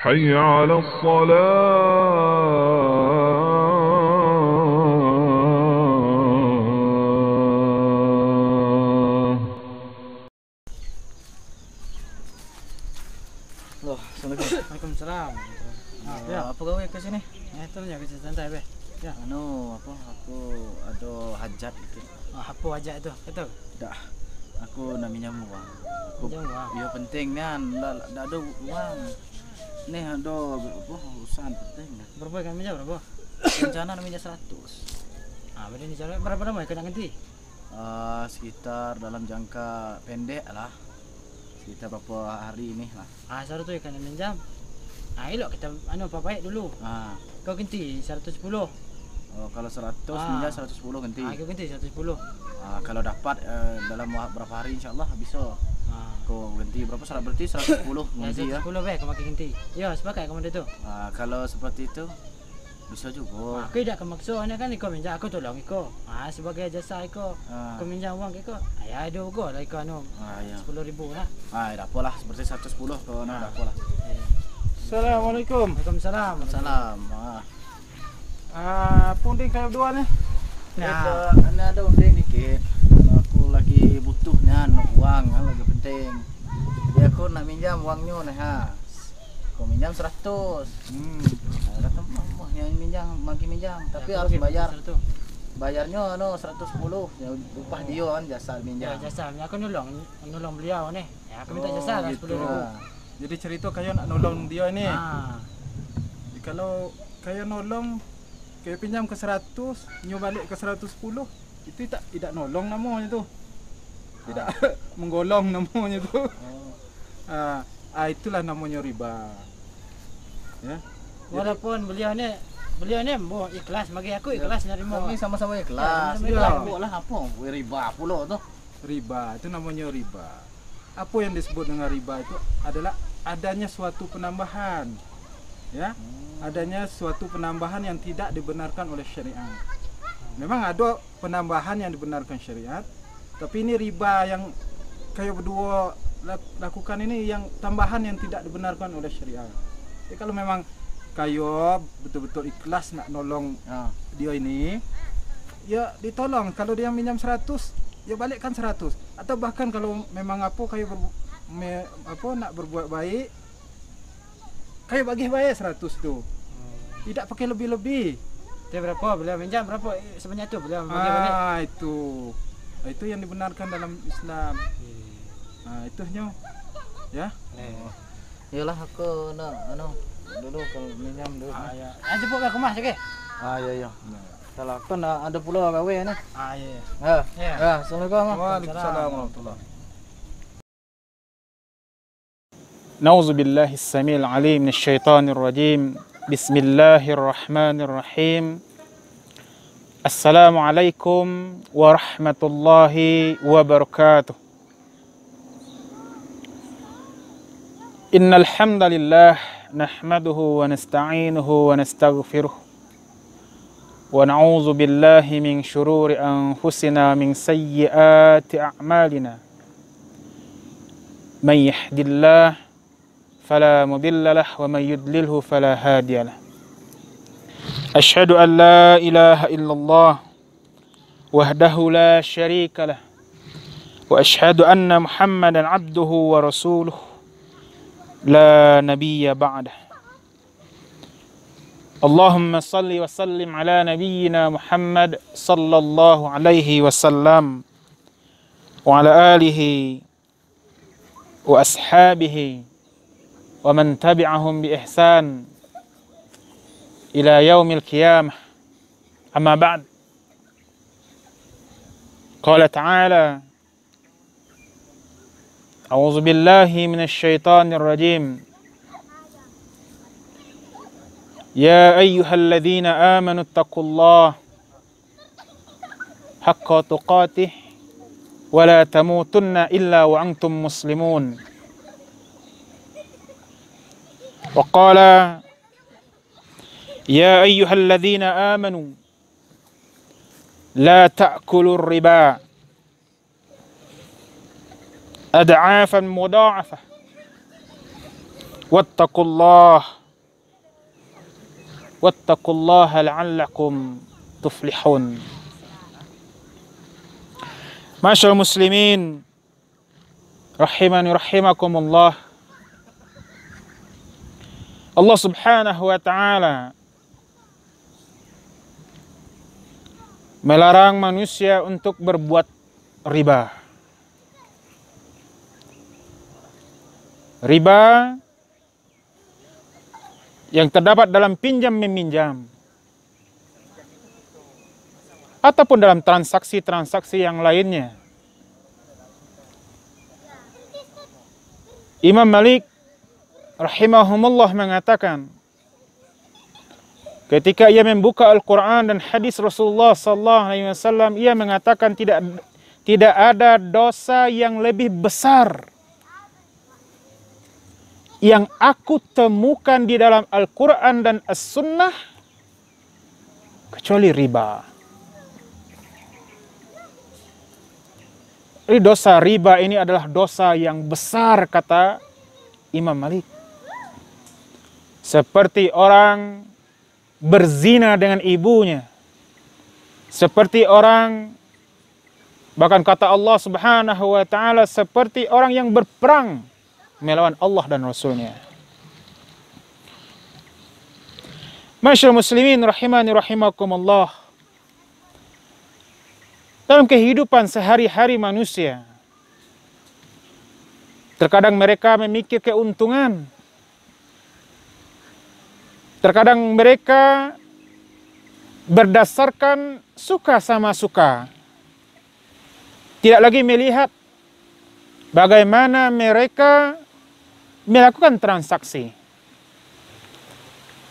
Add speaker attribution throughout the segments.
Speaker 1: حي على الصلاة.
Speaker 2: Loh, Assalamualaikum.
Speaker 3: Waalaikumsalam.
Speaker 2: Ya, apa kau ke sini?
Speaker 3: Itu nya kerja santai be. Ya.
Speaker 2: Aku ada hajat gitu.
Speaker 3: Apa aja itu? Betul.
Speaker 2: Dah, aku nak minjam uang.
Speaker 3: Minjam uang.
Speaker 2: Ya penting kan, dah ada uang. Nih ada urusan penting dah.
Speaker 3: Berapa kan minjam berapa?
Speaker 2: Rencana nak minjam 100.
Speaker 3: Berarti ini jalan berapa lama ya kena ganti?
Speaker 2: Sekitar dalam jangka pendek lah. Sekitar berapa hari ini lah.
Speaker 3: Satu tu kena minjam. Elok kita apa baik dulu. Kau ganti 110.
Speaker 2: Kalau 100 minjam 110 ganti.
Speaker 3: Kau ganti 110.
Speaker 2: Kalau dapat dalam berapa hari insyaAllah bisa. Kau ganti berapa? Berarti 110 ganti ya.
Speaker 3: 110 baik kau makin ganti. Ya, sepakat kamu itu.
Speaker 2: Kalau seperti itu bisa juga.
Speaker 3: Aku tidak kemaksa kan kau minjam aku tolong kau. Sebagai jasa kau. Kau minjam uang kau. Ya ada juga lah kau anu.
Speaker 2: Ya.
Speaker 3: 10,000 lah.
Speaker 2: Dah apalah seperti 110 kau dah apalah.
Speaker 4: Assalamualaikum.
Speaker 3: Waalaikumsalam.
Speaker 2: Salam.
Speaker 4: Punding kayak berdua nih.
Speaker 3: Nah,
Speaker 2: Ini ada unding dikit. Aku lagi butuh nih uang, lagi penting. Jadi aku nak minjam uangnya nih Aku minjam 100. Kata mama yang minjam, makin minjam, tapi harus bayar. Bayarnya 110. Ya, upah dia kan jasa minjam.
Speaker 3: Ya, jasa. Aku nolong beliau nih. Ya, aku minta jasa lah 10,000.
Speaker 4: Jadi cerita kayak nak nolong dia ini. Kalau kayak nolong, kayak pinjam ke 100, nyu balik ke 110, itu tidak nolong namanya tu. Tidak menggolong namanya tu. Itulah namanya riba. Ya.
Speaker 3: Walaupun beliau ni mau ikhlas bagi aku ikhlas nerima.
Speaker 2: Kami sama-sama ikhlas.
Speaker 3: Ya,
Speaker 2: Boleh apa? Riba pula tu.
Speaker 4: Riba itu namanya riba. Apa yang disebut dengan riba itu adalah adanya suatu penambahan, ya, adanya suatu penambahan yang tidak dibenarkan oleh syariat. Memang ada penambahan yang dibenarkan syariat, tapi ini riba yang kayak berdua lakukan ini yang tambahan yang tidak dibenarkan oleh syariat. Jadi kalau memang kayo betul-betul ikhlas nak nolong dia ini, ya ditolong. Kalau dia minjam 100, ya balikkan 100. Atau bahkan kalau memang kayak nak berbuat baik, kayak bagi baik 100 tu. Tidak pakai lebih-lebih.
Speaker 3: Itu berapa beliau minjam berapa sebanyak tu beliau bagi balik.
Speaker 4: Itu yang dibenarkan dalam Islam. Itu nyo. Ya.
Speaker 2: Yalah aku nak dulu kalau minjam dulu.
Speaker 3: Ya. Jemput ke rumah sikit.
Speaker 2: Ya. Kalau aku nak ada pula gawe ni.
Speaker 3: Ya.
Speaker 2: Assalamualaikum.
Speaker 4: Waalaikumsalam warahmatullahi.
Speaker 5: نعوذ بالله السميع العليم من الشيطان الرجيم بسم الله الرحمن الرحيم السلام عليكم ورحمة الله وبركاته إن الحمد لله نحمده ونستعينه ونستغفره ونعوذ بالله من شرور أنفسنا من سيئات أعمالنا من يهد الله فلا مضل له ومن يضلله فلا هادي له أشهد أن لا إله إلا الله وحده لا شريك له وأشهد أن محمدا عبده ورسوله لا نبي بعده اللهم صل وسلم على نبينا محمد صلى الله عليه وسلم وعلى آله وأصحابه ومن تبعهم بإحسان إلى يوم القيامة أما بعد قال تعالى أعوذ بالله من الشيطان الرجيم يا أيها الذين آمنوا اتقوا الله حق تقاته ولا تموتن إلا وأنتم مسلمون وقال يا أيها الذين آمنوا لا تأكلوا الربا أضعافا مضاعفة واتقوا الله wattaqullaha la'allakum tuflihun. Masyaallah muslimin rahimani rahimakumullah. Allah Subhanahu wa taala melarang manusia untuk berbuat riba. Riba yang terdapat dalam pinjam meminjam ataupun dalam transaksi-transaksi yang lainnya. Imam Malik rahimahumullah mengatakan, ketika ia membuka Al-Quran dan hadis Rasulullah SAW, ia mengatakan tidak ada dosa yang lebih besar yang aku temukan di dalam Al-Quran dan As-Sunnah kecuali riba. Dosa riba ini adalah dosa yang besar, kata Imam Malik. Seperti orang berzina dengan ibunya. Seperti orang, bahkan kata Allah Subhanahu wa taala, seperti orang yang berperang melawan Allah dan Rasulnya. Masyaallah muslimin rahimani rahimakumullah. Dalam kehidupan sehari-hari manusia, terkadang mereka memikir keuntungan. Terkadang mereka berdasarkan suka sama suka. Tidak lagi melihat bagaimana mereka melakukan transaksi.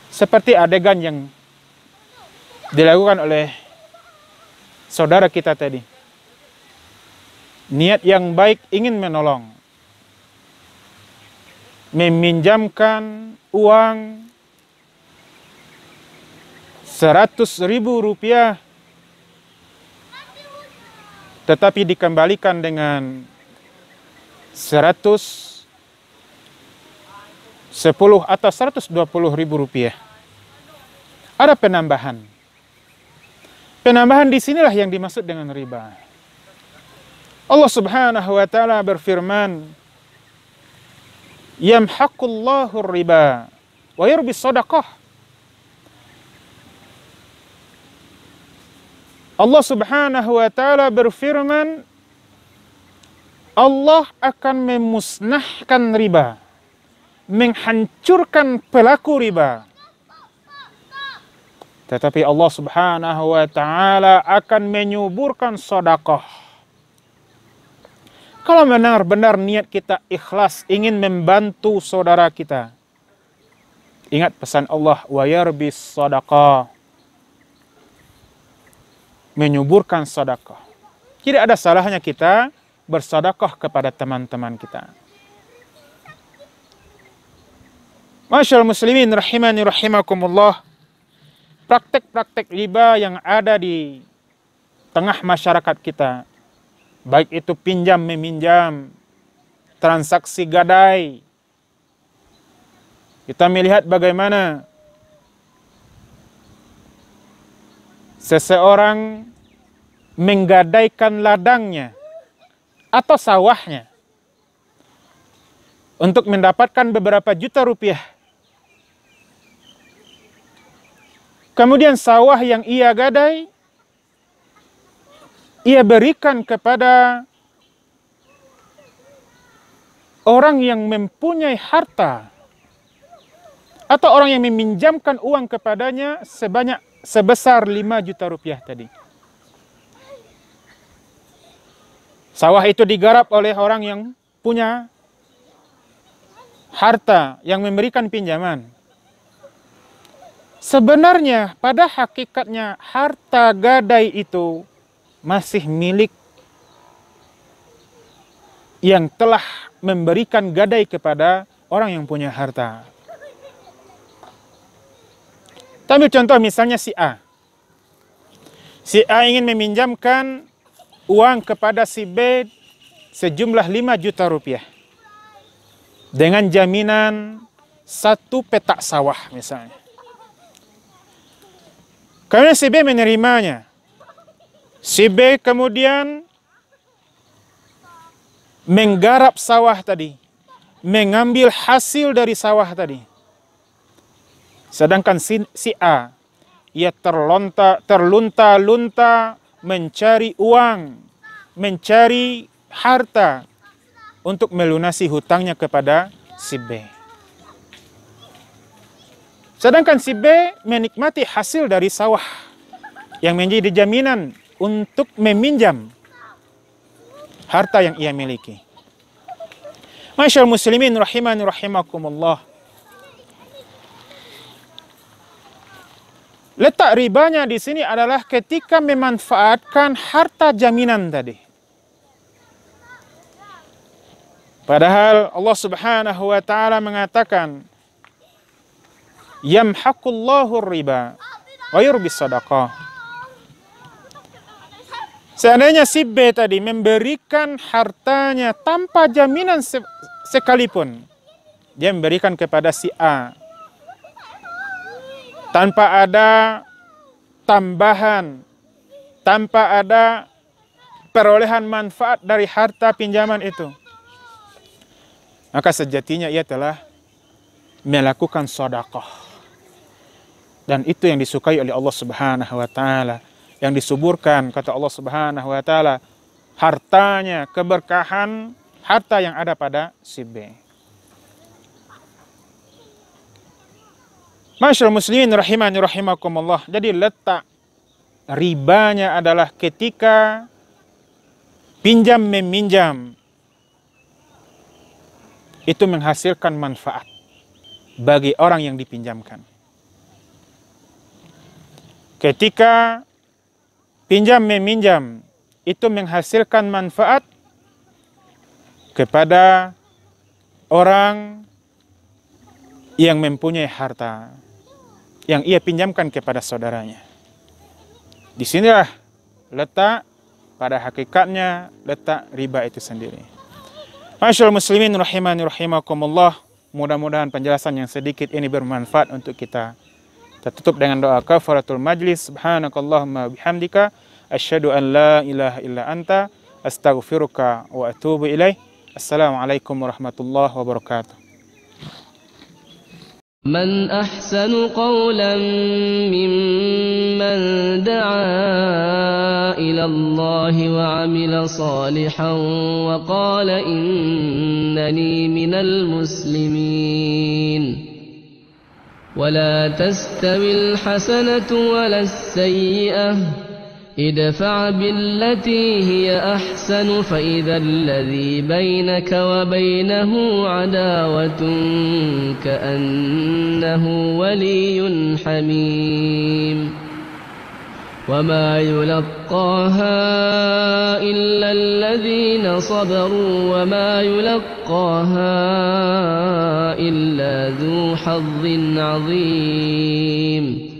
Speaker 5: Seperti adegan yang dilakukan oleh saudara kita tadi. Niat yang baik ingin menolong. Meminjamkan uang 100.000 rupiah, tetapi dikembalikan dengan 110 atau 120.000 rupiah. Ada penambahan. Penambahan di sinilah yang dimaksud dengan riba. Allah Subhanahu wa taala berfirman, "Yamhaqullahu riba wa yurbis shadaqah." Allah Subhanahu wa taala berfirman, Allah akan memusnahkan riba, menghancurkan pelaku riba. Tetapi Allah Subhanahu wa taala akan menyuburkan sedekah. Kalau benar-benar niat kita ikhlas ingin membantu saudara kita, ingat pesan Allah, wa yarbis sedekah, menyuburkan sedekah. Tidak ada salahnya kita bersedekah kepada teman-teman kita. Masyaallah muslimin rahimani rahimakumullah. Praktek-praktek riba yang ada di tengah masyarakat kita, baik itu pinjam meminjam, transaksi gadai. Kita melihat bagaimana seseorang menggadaikan ladangnya atau sawahnya untuk mendapatkan beberapa juta rupiah. Kemudian sawah yang ia gadai, ia berikan kepada orang yang mempunyai harta atau orang yang meminjamkan uang kepadanya sebesar 5 juta rupiah tadi. Sawah itu digarap oleh orang yang punya harta, yang memberikan pinjaman. Sebenarnya pada hakikatnya harta gadai itu masih milik yang telah memberikan gadai kepada orang yang punya harta. Ambil contoh misalnya si A. Si A ingin meminjamkan uang kepada si B sejumlah 5 juta rupiah. Dengan jaminan 1 petak sawah misalnya. Karena si B menerimanya. Si B kemudian menggarap sawah tadi, mengambil hasil dari sawah tadi. Sedangkan si A, ia terlunta-lunta mencari uang, mencari harta untuk melunasi hutangnya kepada si B. Sedangkan si B menikmati hasil dari sawah yang menjadi jaminan untuk meminjam harta yang ia miliki. Masyaallah muslimin rahimani rahimakumullah. Letak ribanya di sini adalah ketika memanfaatkan harta jaminan tadi. Padahal Allah Subhanahu wa taala mengatakan, yamhaqullahu riba wa yurbis shadaqah. Seandainya si B tadi memberikan hartanya tanpa jaminan sekalipun, dia memberikan kepada si A tanpa ada tambahan, tanpa ada perolehan manfaat dari harta pinjaman itu, maka sejatinya ia telah melakukan sedekah. Dan itu yang disukai oleh Allah Subhanahu wa taala, yang disuburkan kata Allah Subhanahu wa taala, hartanya, keberkahan harta yang ada pada si B. Masyaallah muslimin rahimani rahimakumullah. Jadi letak ribanya adalah ketika pinjam meminjam itu menghasilkan manfaat bagi orang yang dipinjamkan. Ketika pinjam meminjam itu menghasilkan manfaat kepada orang yang mempunyai harta yang ia pinjamkan kepada saudaranya. Disinilah letak pada hakikatnya letak riba itu sendiri. Masyaallah muslimin rahimani rahimakumullah. Mudah-mudahan penjelasan yang sedikit ini bermanfaat untuk kita. Kita tutup dengan doa kafaratul majlis. Subhanakallahumma bihamdika asyhadu an la ilaha illa anta astaghfiruka wa atubu ilaih. Assalamualaikum warahmatullahi wabarakatuh.
Speaker 1: من أحسن قولا ممن دعا إلى الله وعمل صالحا وقال إنني من المسلمين ولا تستوي الحسنة ولا السيئة ادفع بالتي هي أحسن فإذا الذي بينك وبينه عداوة كأنه ولي حميم وما يلقاها إلا الذين صبروا وما يلقاها إلا ذو حظ عظيم